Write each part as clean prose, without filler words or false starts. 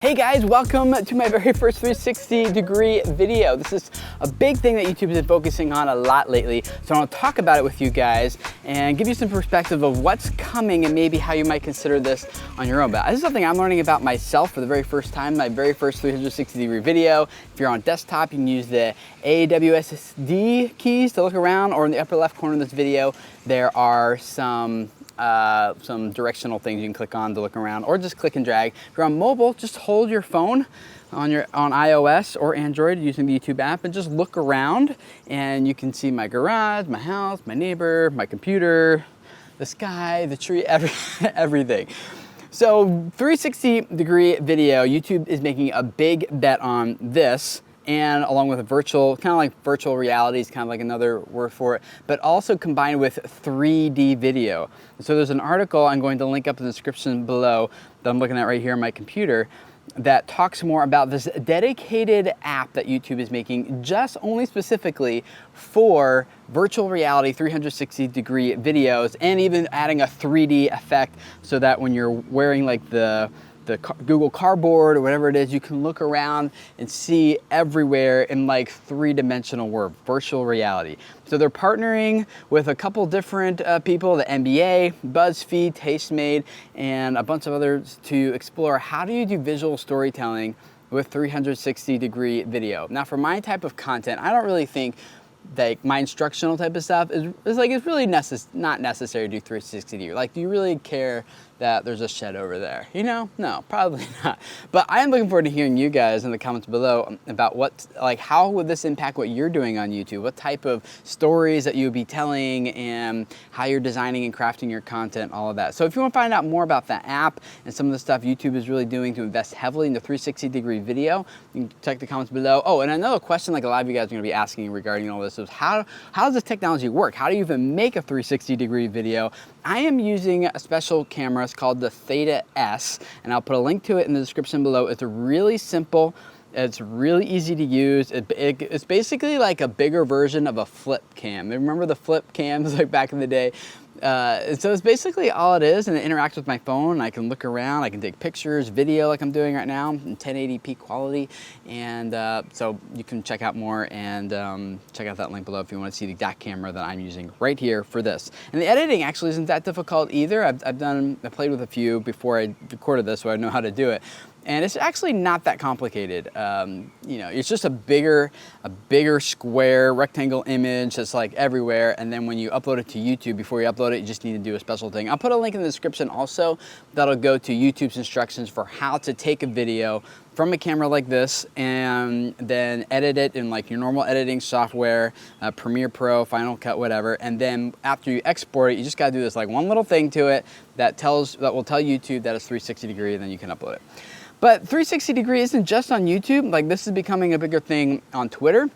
Hey guys, welcome to my very first 360 degree video. This is a big thing that YouTube has been focusing on a lot lately, so I want to talk about it with you guys and give you some perspective of what's coming and maybe how you might consider this on your own. But this is something I'm learning about myself for the very first time, my very first 360 degree video. If you're on desktop, you can use the AWSD keys to look around, or in the upper left corner of this video, there are some directional things you can click on to look around, or just click and drag. If you're on mobile, just hold your phone on iOS or Android using the YouTube app and just look around, and you can see my garage, my house, my neighbor, my computer, the sky, the tree, everything. So 360 degree video, YouTube is making a big bet on this, and along with a virtual, kind of like virtual reality is kind of like another word for it, but also combined with 3D video. So there's an article I'm going to link up in the description below that I'm looking at right here on my computer that talks more about this dedicated app that YouTube is making just only specifically for virtual reality 360 degree videos, and even adding a 3D effect so that when you're wearing like the Google Cardboard or whatever it is, you can look around and see everywhere in like three-dimensional world, virtual reality. So they're partnering with a couple different people, the NBA, BuzzFeed, Tastemade, and a bunch of others to explore how do you do visual storytelling with 360 degree video. Now for my type of content, I don't really think like my instructional type of stuff is like, it's really not necessary to do 360 degree. Like, do you really care that there's a shed over there? You know, no, probably not. But I am looking forward to hearing you guys in the comments below about how would this impact what you're doing on YouTube? What type of stories that you would be telling, and how you're designing and crafting your content, all of that. So if you want to find out more about that app and some of the stuff YouTube is really doing to invest heavily into 360 degree video, you can check the comments below. Oh, and another question like a lot of you guys are going to be asking regarding all this is how does this technology work? How do you even make a 360 degree video? I am using a special camera. It's called the Theta S, and I'll put a link to it in the description below. It's a really simple, it's really easy to use. It's basically like a bigger version of a flip cam. Remember the flip cams like back in the day? So it's basically all it is, and it interacts with my phone. I can look around, I can take pictures, video like I'm doing right now in 1080p quality, and so you can check out more and check out that link below if you want to see the exact camera that I'm using right here for this. And the editing actually isn't that difficult either. I played with a few before I recorded this, so I know how to do it. And it's actually not that complicated. You know, it's just a bigger square rectangle image that's like everywhere. And then when you upload it to YouTube, before you upload it, you just need to do a special thing. I'll put a link in the description also that'll go to YouTube's instructions for how to take a video from a camera like this and then edit it in like your normal editing software, Premiere Pro, Final Cut, whatever. And then after you export it, you just gotta do this like one little thing to it that will tell YouTube that it's 360 degree, and then you can upload it. But 360 degree isn't just on YouTube. Like, this is becoming a bigger thing on Twitter.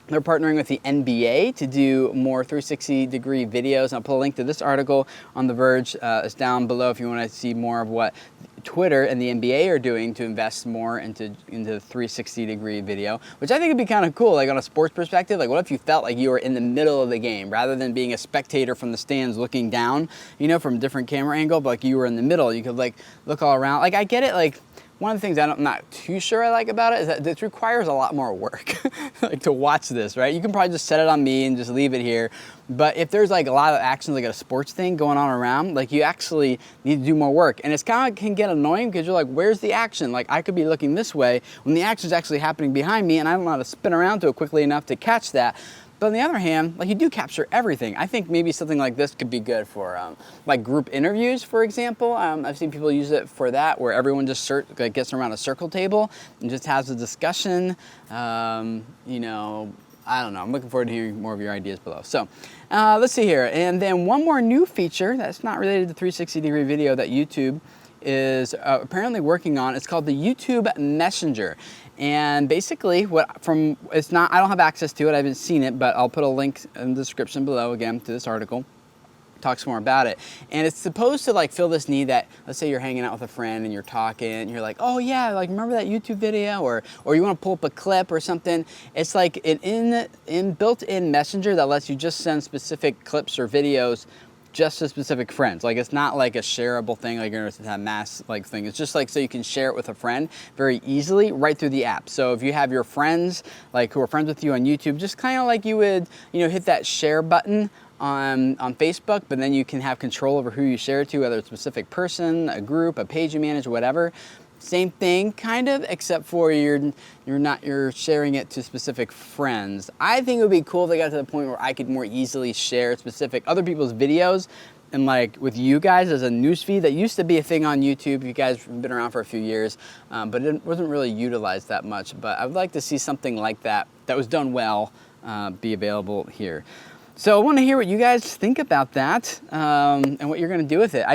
They're partnering with the NBA to do more 360 degree videos. I'll put a link to this article on The Verge. It's down below if you want to see more of what Twitter and the NBA are doing to invest more into 360 degree video, which I think would be kind of cool. Like, on a sports perspective, like what if you felt like you were in the middle of the game rather than being a spectator from the stands looking down, you know, from a different camera angle, but like you were in the middle. You could like look all around. Like, I get it. Like, one of the things I'm not too sure I like about it is that this requires a lot more work like to watch this, right? You can probably just set it on me and just leave it here. But if there's like a lot of action, like a sports thing going on around, like you actually need to do more work. And it's kind of can get annoying because you're like, where's the action? Like, I could be looking this way when the action's actually happening behind me, and I don't know how to spin around to it quickly enough to catch that. But on the other hand, like, you do capture everything. I think maybe something like this could be good for like group interviews, for example. I've seen people use it for that, where everyone just gets around a circle table and just has a discussion. You know, I don't know. I'm looking forward to hearing more of your ideas below. So let's see here. And then one more new feature that's not related to 360 degree video that YouTube is apparently working on. It's called the YouTube Messenger. And basically, I don't have access to it, I haven't seen it, but I'll put a link in the description below again to this article. Talks more about it. And it's supposed to like fill this need that, let's say you're hanging out with a friend and you're talking and you're like, oh yeah, like remember that YouTube video, or you want to pull up a clip or something. It's like an built-in messenger that lets you just send specific clips or videos just to specific friends. Like, it's not like a shareable thing, like you're gonna have mass like thing. It's just like so you can share it with a friend very easily right through the app. So if you have your friends like who are friends with you on YouTube, just kind of like you would, you know, hit that share button on Facebook, but then you can have control over who you share it to, whether it's a specific person, a group, a page you manage, whatever. Same thing, kind of, except for you're sharing it to specific friends. I think it would be cool if they got to the point where I could more easily share specific other people's videos, and like with you guys as a newsfeed. That used to be a thing on YouTube. You guys have been around for a few years, but it wasn't really utilized that much. But I would like to see something like that was done well be available here. So I want to hear what you guys think about that and what you're going to do with it.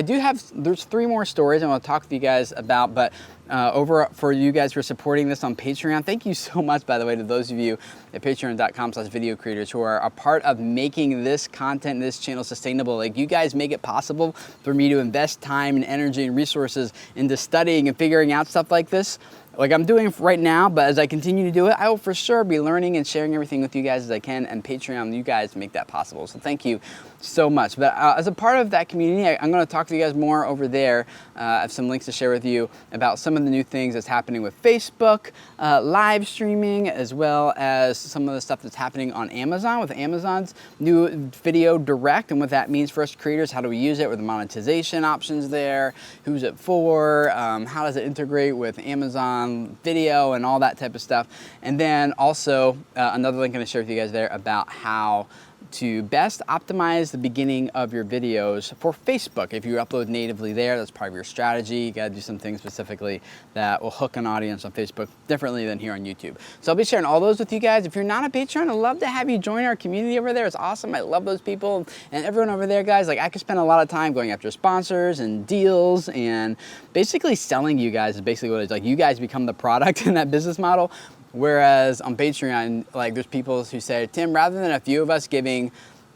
There's 3 more stories I want to talk to you guys about, but over for you guys who are supporting this on Patreon, thank you so much, by the way, to those of you at patreon.com/video creators who are a part of making this content, this channel sustainable. Like, you guys make it possible for me to invest time and energy and resources into studying and figuring out stuff like this, like I'm doing right now. But as I continue to do it, I will for sure be learning and sharing everything with you guys as I can, and Patreon, you guys make that possible. So thank you so much. But as a part of that community, I'm going to talk to you guys more over there. I have some links to share with you about some of the new things that's happening with Facebook, live streaming, as well as some of the stuff that's happening on Amazon with Amazon's new Video Direct, and what that means for us creators. How do we use it with the monetization options there? Who's it for? How does it integrate with Amazon Video and all that type of stuff? And then also another link I'm going to share with you guys there about how to best optimize the beginning of your videos for Facebook. If you upload natively there, that's part of your strategy. You gotta do some things specifically that will hook an audience on Facebook differently than here on YouTube. So I'll be sharing all those with you guys. If you're not a patron, I'd love to have you join our community over there. It's awesome. I love those people and everyone over there, guys. Like, I could spend a lot of time going after sponsors and deals, and basically selling you guys is basically what it's like. You guys become the product in that business model. Whereas on Patreon, like, there's people who say, Tim, rather than a few of us giving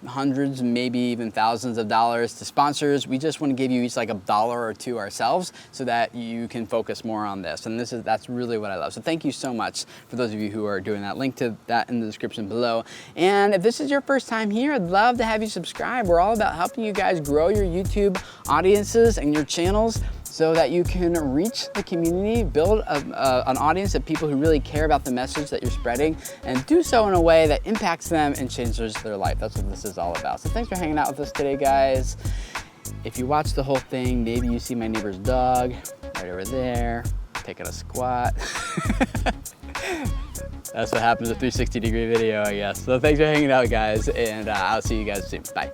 hundreds, maybe even thousands of dollars to sponsors, we just want to give you each like $1 or $2 ourselves, so that you can focus more on this. And that's really what I love. So thank you so much for those of you who are doing that. Link to that in the description below. And if this is your first time here, I'd love to have you subscribe. We're all about helping you guys grow your YouTube audiences and your channels, so that you can reach the community, build an audience of people who really care about the message that you're spreading, and do so in a way that impacts them and changes their life. That's what this is all about. So thanks for hanging out with us today, guys. If you watch the whole thing, maybe you see my neighbor's dog right over there, taking a squat. That's what happens with a 360-degree video, I guess. So thanks for hanging out, guys, and I'll see you guys soon. Bye.